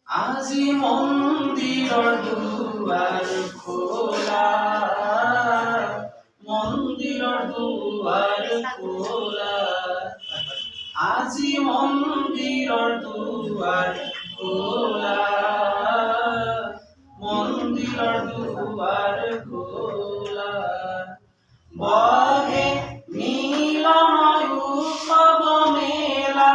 আজি মন্দিৰৰ দুৱাৰ খোলা, মন্দিৰৰ দুৱাৰ খোলা, আজি মন্দিৰৰ দুৱাৰ খোলা, মন্দিৰৰ দুৱাৰ খোলা। বহে মিলন উৎসৱ মেলা,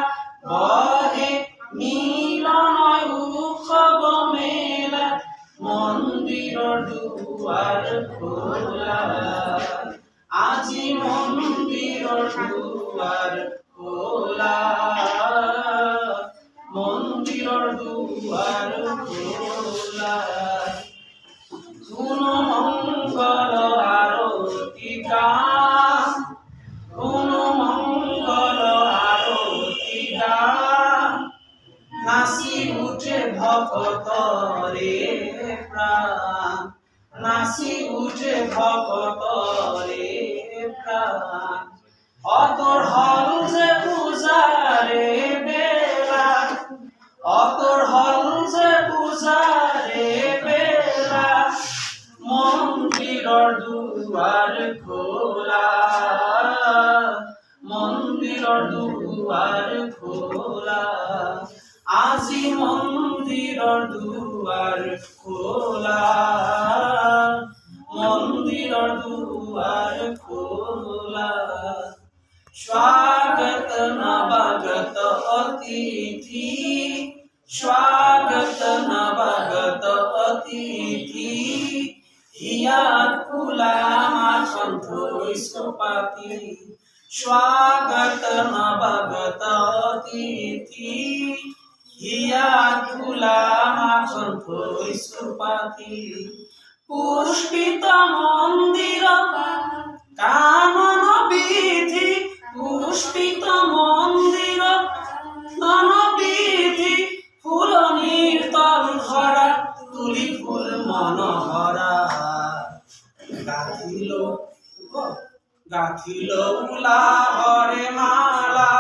বহে মিলন উৎসৱ মেলা, মন্দিৰৰ দুৱাৰ খোলা, আজি মন্দিৰৰ দুৱাৰ খোলা, মন্দিৰৰ দুৱাৰ খোলা। শুনো মঙ্গল আরতি গান, শুনো মঙ্গল আরতি গান, নাচি উঠে ভকতরে প্রাণ, নাচি উঠে ভকতরে প্রাণ। অতর হল যে পূজারে বেলা, অতর হল যে পূজারে বেলা, মন্দিৰৰ দুৱাৰ খোলা, মন্দিৰৰ দুৱাৰ খোলা, আজি মন্দিৰৰ দুৱাৰ খোলা, মন্দিৰৰ দুৱাৰ খোলা। স্বাগত নৱাগত অতিথি, স্বাগত নৱাগত অতিথি, হিয়াত খোলা মাখন থৈছো পাতি। স্বাগত নৱাগত অতিথি, হিয়াত খোলা মাখন থৈছো পাতি। পুষ্পিত মন্দিৰ কানন বিধি, পুষ্পিত মন্দিৰ কানন বিধি, ফুলনিৰ তল ধৰা তুলি ফুল মনোহৰা। গাঁথিল উলাহৰে মালা,